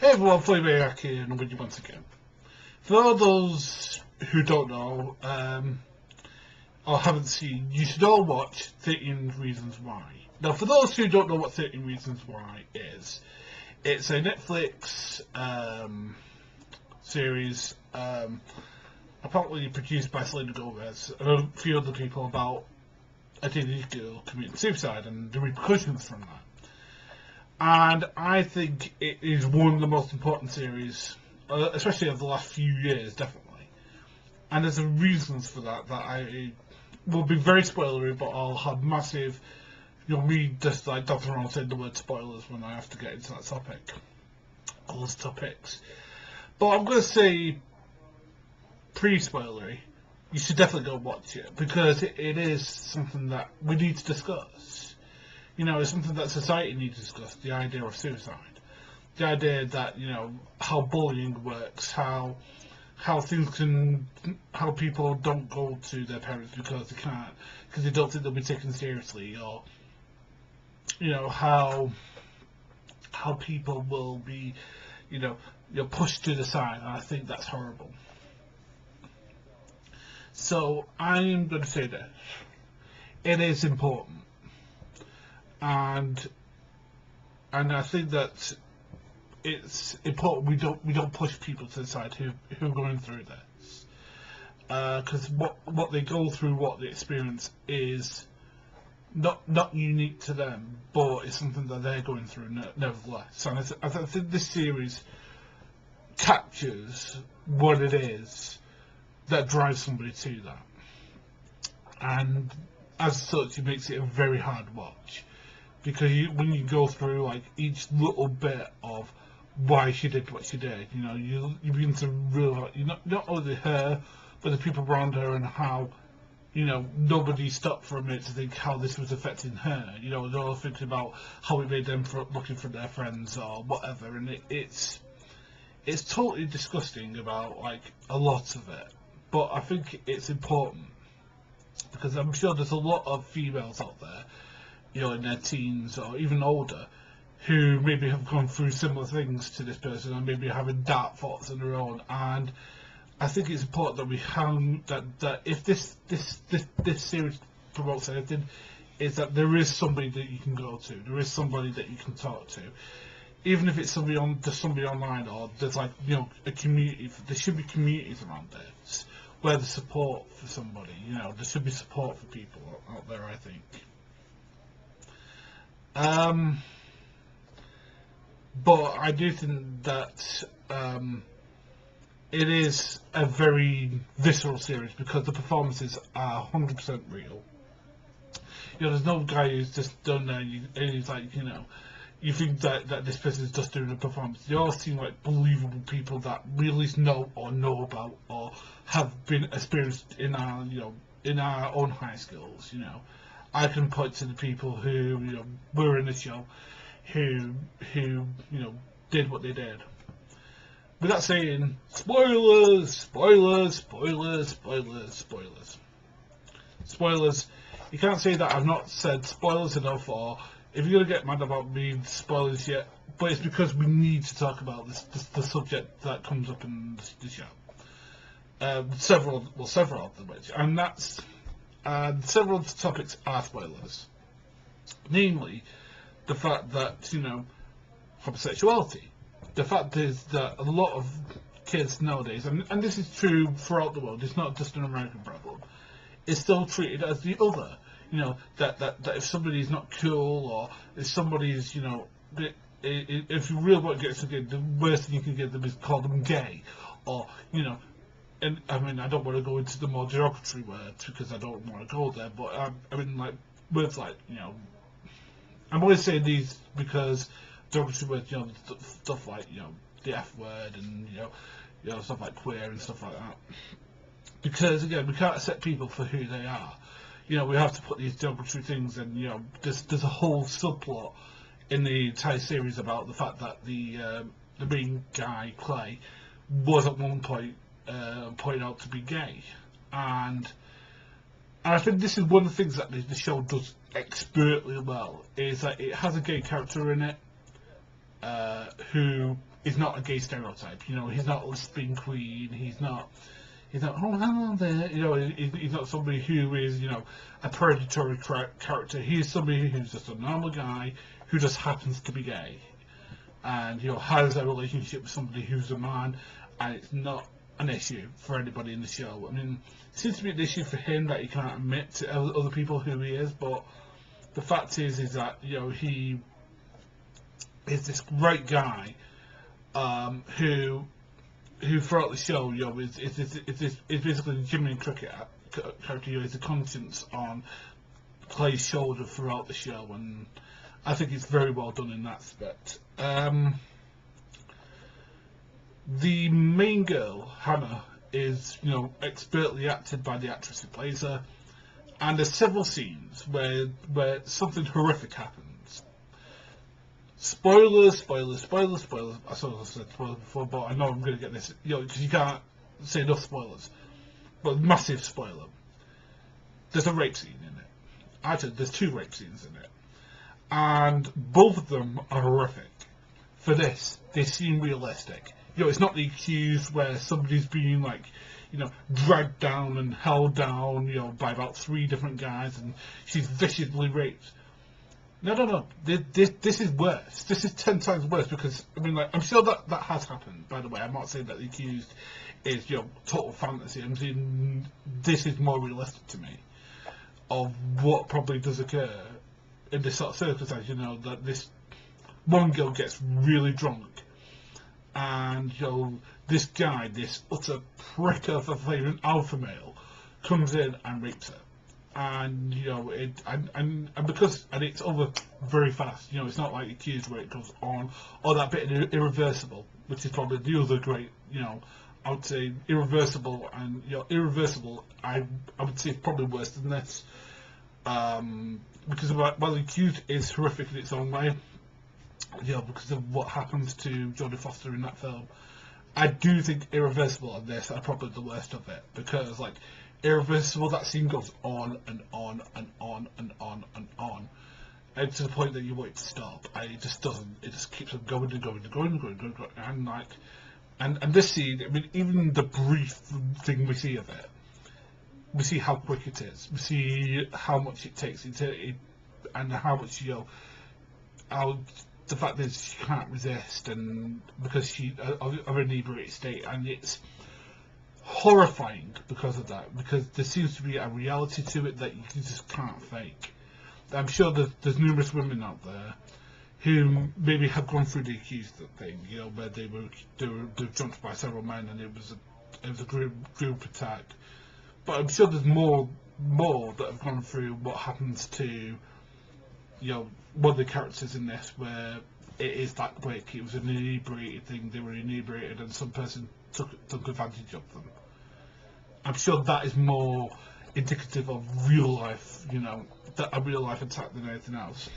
Hey everyone, Phoneybeetlemaniacxs here, and I'm with you once again. For those who don't know, or haven't seen, you should all watch 13 Reasons Why. Now, for those who don't know what 13 Reasons Why is, it's a Netflix series, apparently produced by Selena Gomez and a few other people about a teenage girl committing suicide and the repercussions from that. And I think it is one of the most important series, especially of the last few years, definitely. And there's reasons for that I will be very spoilery, but I'll have massive, me just like dancing around saying the word spoilers when I have to get into that topic, all those topics. But I'm going to say pre-spoilery, you should definitely go watch it, because it is something that we need to discuss. It's something that society needs to discuss, the idea of suicide. The idea that, how bullying works, how people don't go to their parents because they can't, because they don't think they'll be taken seriously, or, how people will be, pushed to the side, and I think that's horrible. So, I'm going to say this. It is important. And I think that it's important we don't push people to the side who are going through this, because what they go through, what they experience, is not unique to them, but it's something that they're going through nevertheless. And I think this series captures what it is that drives somebody to that, and as such, it makes it a very hard watch. Because when you go through like each little bit of why she did what she did, you begin to realize not only her, but the people around her, and how nobody stopped for a minute to think how this was affecting her. They're all thinking about how it made them looking for their friends or whatever, and it's totally disgusting about like a lot of it. But I think it's important because I'm sure there's a lot of females out there, in their teens or even older, who maybe have gone through similar things to this person and maybe having dark thoughts of their own. And I think it's important that we have that if this series promotes anything, is that there is somebody that you can go to, there is somebody that you can talk to, even if it's somebody online, or there's like a community. There should be communities around this where there's support for somebody. There should be support for people out there, I think. But I do think that it is a very visceral series because the performances are 100% real. There's no guy who's just done there and he's like, you think that this person's just doing a performance. They all seem like believable people that we at least know about or have been experienced in our, in our own high schools. I can point to the people who were in the show, who did what they did. With that saying, spoilers, spoilers, spoilers, spoilers, spoilers, spoilers. You can't say that I've not said spoilers enough, or if you're gonna get mad about me spoilers yet, but it's because we need to talk about the subject that comes up in the show. Several of them, and that's. Several of the topics are spoilers, namely the fact that homosexuality. The fact is that a lot of kids nowadays, and this is true throughout the world, it's not just an American problem, is still treated as the other. That if somebody's not cool, or if somebody's if you really want to get something, the worst thing you can get them is call them gay, or And I mean, I don't want to go into the more derogatory words because I don't want to go there. But I mean, like words like I'm always saying these because derogatory words, stuff like the F word and stuff like queer and stuff like that. Because again, we can't accept people for who they are. We have to put these derogatory things, and there's a whole subplot in the entire series about the fact that the main guy Clay was at one point pointed out to be gay, and I think this is one of the things that the show does expertly well, is that it has a gay character in it who is not a gay stereotype. You know, he's not a lesbian queen. He's not, oh, hello there. You know, he's not somebody who is, you know, a predatory character. He's somebody who's just a normal guy who just happens to be gay, and, you know, has a relationship with somebody who's a man, and it's not an issue for anybody in the show. I mean, it seems to be an issue for him that he can't admit to other people who he is, but the fact is that, you know, he is this great guy, who throughout the show, you know, is basically Jimmy Cricket character, you know, is a conscience on Clay's shoulder throughout the show, and I think it's very well done in that aspect. The main girl, Hannah, is, you know, expertly acted by the actress who plays her, and there's several scenes where something horrific happens. Spoilers. I sort of said spoilers before, but I know I'm going to get this, you know, because you can't say enough spoilers. But massive spoiler. There's a rape scene in it. Actually, there's 2 rape scenes in it, and both of them are horrific. For this, they seem realistic. You know, it's not the accused where somebody's being, like, you know, dragged down and held down, you know, by about 3 different guys, and she's viciously raped. No. This is worse. This is 10 times worse, because, I mean, like, I'm sure that has happened, by the way. I'm not saying that the accused is, you know, total fantasy. I'm saying this is more realistic to me of what probably does occur in this sort of circumstance, you know, that this one girl gets really drunk, and, you know, this guy, this utter prick of a alpha male, comes in and rapes her. And, you know, and it's over very fast. You know, it's not like Accused where it goes on, or that bit in Irreversible, which is probably the other great, you know, I would say Irreversible, and, you know, Irreversible, I would say it's probably worse than this, because while Accused is horrific in its own way, you know, because of what happens to Jodie Foster in that film, I do think Irreversible and this are probably the worst of it, because, like, Irreversible, that scene goes on and on and on and on and on, and to the point that you want it to stop, and it just doesn't. It just keeps on going and going and going and going and going, and, like, and this scene, I mean, even the brief thing we see of it, we see how quick it is, we see how much it takes, and how much, you know, how the fact that she can't resist, and because she of an inebriated state, and it's horrifying because of that, because there seems to be a reality to it that you just can't fake. I'm sure there's numerous women out there who maybe have gone through the Accused thing, you know, where they were jumped by several men, and it was a group attack. But I'm sure there's more that have gone through what happens to, you know, one of the characters in this, where it is that quick. It was an inebriated thing. They were inebriated, and some person took advantage of them. I'm sure that is more indicative of real life, you know, a real life attack than anything else.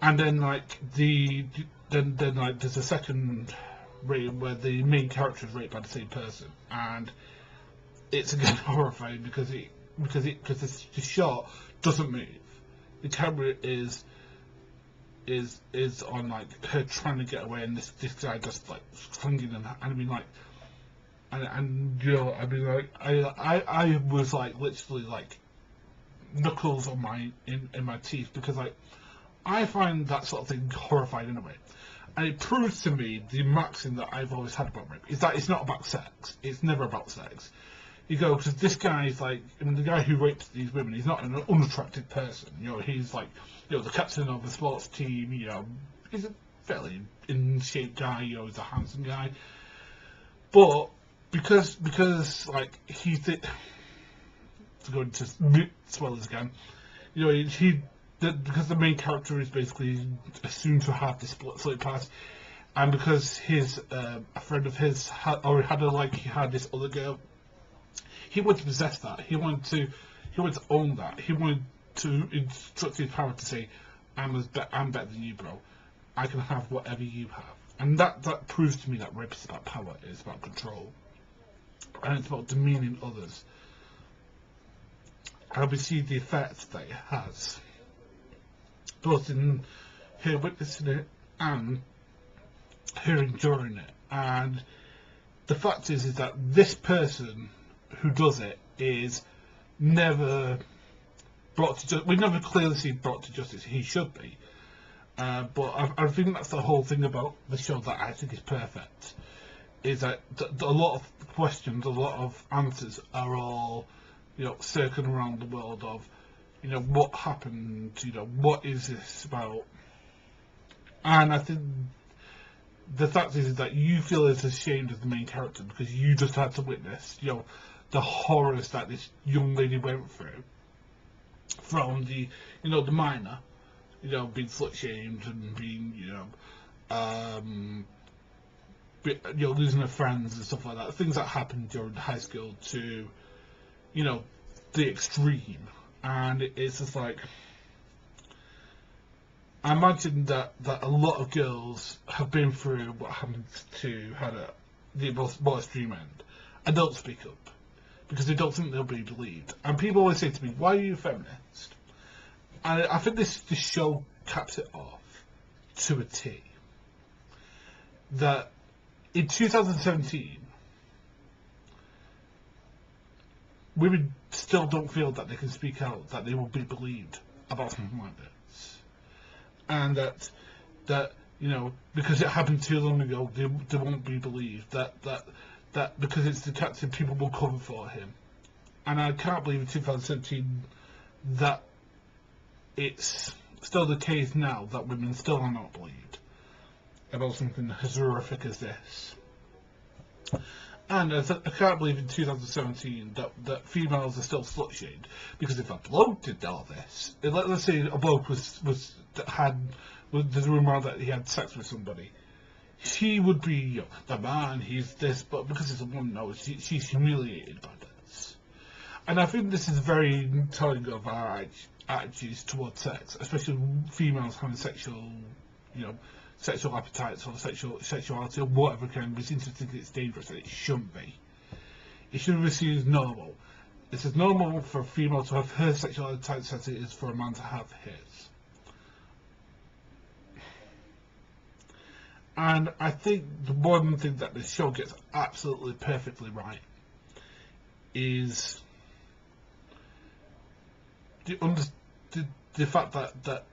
And then, like, then like there's a second rape where the main character is raped by the same person, and it's again horrifying because the shot doesn't move. The camera is on, like, her trying to get away, and this guy just, like, swinging, and I mean, like, and you know, I mean, like, I was, like, literally, like, knuckles on in my teeth, because, like, I find that sort of thing horrifying in a way, and it proves to me the maxim that I've always had about rape, is that it's not about sex. It's never about sex. You go, because this guy is, like, I mean, the guy who rapes these women, he's not an unattractive person. You know, he's, like, you know, the captain of the sports team. You know, he's a fairly in shape guy. You know, he's a handsome guy. But because like, to go into spoilers again, you know, because the main character is basically assumed to have this split past, and because a friend of his had this other girl, he wanted to possess that. He wanted to own that. He wanted to instruct his power to say, I'm better than you, bro. I can have whatever you have. And that proves to me that rape is about power. It's about control, and it's about demeaning others. And we see the effect that it has, both in her witnessing it and her enduring it. And the fact is that this person who does it is never brought to justice. We never clearly see brought to justice. He should be. But I think that's the whole thing about the show that I think is perfect. Is that a lot of questions, a lot of answers are all, circling around the world of, what happened, what is this about? And I think the fact is that you feel as ashamed as the main character because you just had to witness, the horrors that this young lady went through from the minor, being slut shamed and being, losing her friends and stuff like that. Things that happened during high school to, the extreme. And it's just like, I imagine that a lot of girls have been through what happened to Hannah, the most extreme end, and don't speak up because they don't think they'll be believed. And people always say to me, "Why are you a feminist?" And I think this show caps it off to a T. That in 2017, women still don't feel that they can speak out, that they will be believed about something like this. And that because it happened too long ago, they won't be believed. That because it's detective, people will cover for him. And I can't believe in 2017 that it's still the case now that women still are not believed about something as horrific as this. And I can't believe in 2017 that females are still slut shamed, because if a bloke did all this, let's say a bloke there's a rumour that he had sex with somebody, she would be the man, he's this, but because it's a woman, no, she's humiliated by this. And I think this is very telling of our attitudes towards sex, especially females having sexual appetites or sexuality or whatever kind. We seem to think it's dangerous, and it shouldn't be. It should be seen as normal. It's as normal for a female to have her sexual appetites as it is for a man to have his. And I think the one thing that this show gets absolutely perfectly right is the fact that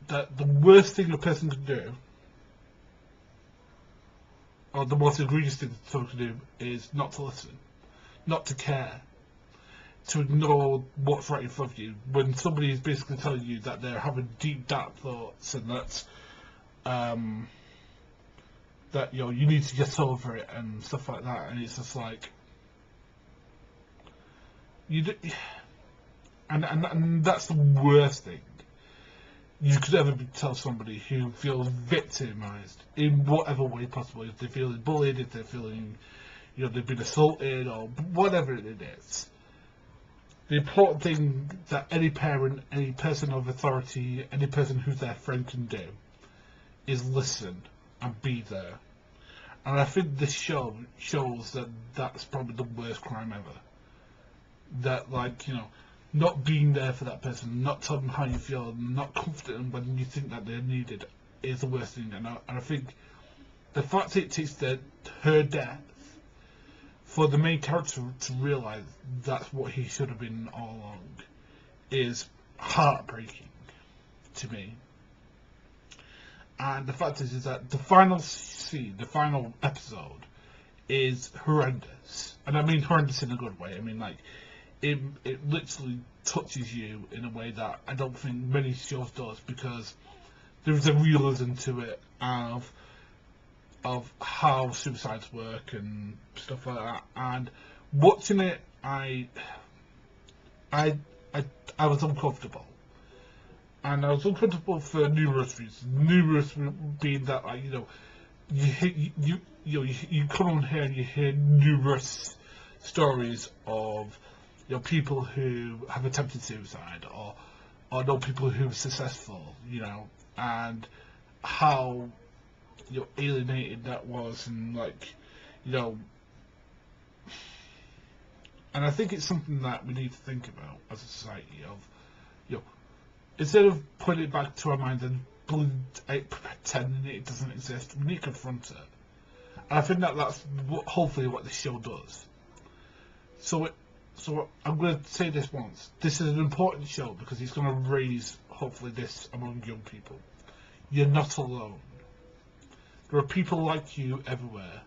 the worst thing a person can do, or the most egregious thing someone can do, is not to listen, not to care, to ignore what's right in front of you when somebody is basically telling you that they're having deep, dark thoughts and that you need to get over it and stuff like that. And it's just like and that's the worst thing you could ever tell somebody who feels victimised in whatever way possible. If they're feeling bullied, if they're feeling, they've been assaulted, or whatever it is. The important thing that any parent, any person of authority, any person who's their friend can do is listen and be there. And I think this show shows that that's probably the worst crime ever. That, not being there for that person, not telling them how you feel, not confident when you think that they're needed is the worst thing. And I think the fact it takes her death for the main character to realise that's what he should have been all along is heartbreaking to me. And the fact is that the final scene, the final episode, is horrendous. And I mean horrendous in a good way. I mean, it literally touches you in a way that I don't think many shows does, because there's a realism to it of how suicides work and stuff like that. And watching it, I was uncomfortable. And I was uncomfortable for numerous reasons. Numerous being that, you come on here and you hear numerous stories of people who have attempted suicide, or know people who are successful, and how alienated that was, and and I think it's something that we need to think about as a society of, instead of putting it back to our minds and pretending it doesn't exist. We need to confront it. And I think that that's hopefully what this show does. So I'm going to say this once. This is an important show because it's going to raise, hopefully, this among young people. You're not alone. There are people like you everywhere.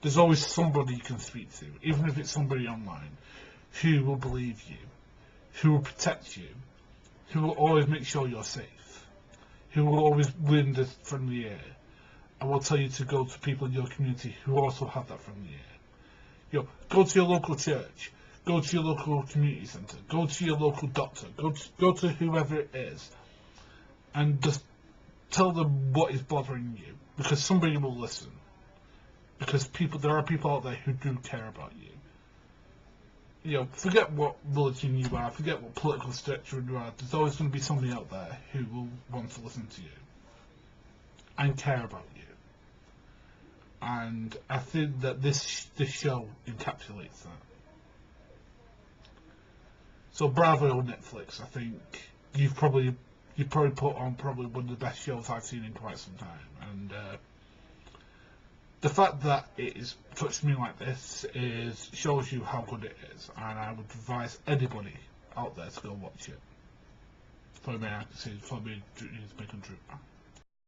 There's always somebody you can speak to, even if it's somebody online, who will believe you, who will protect you, who will always make sure you're safe, who will always win the friendly air, and will tell you to go to people in your community who also have that friendly air. Go to your local church, go to your local community centre, go to your local doctor, go to whoever it is, and just tell them what is bothering you, because somebody will listen. Because there are people out there who do care about you. Forget what religion you are, forget what political structure you are. There's always going to be somebody out there who will want to listen to you and care about you. And I think that this show encapsulates that. So bravo Netflix. I think you've probably put on probably one of the best shows I've seen in quite some time. And the fact that it is touched me like this shows you how good it is, and I would advise anybody out there to go watch it. Phoneybeetlemaniacxs, Phoneybeetlemaniacxs, make them true.